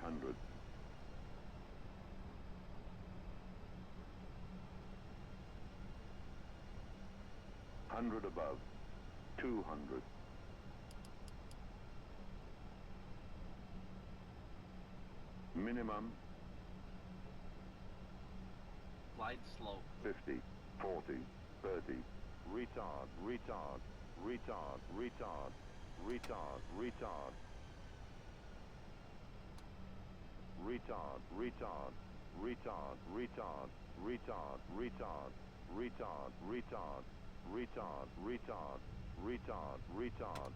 100. 100 above. 200. Minimum. Glide slow. 50, 40, 30. Retard, retard, retard, retard, retard, retard. Retard, retard, retard, retard, retard, retard, retard, retard, retard, retard, retard, retard.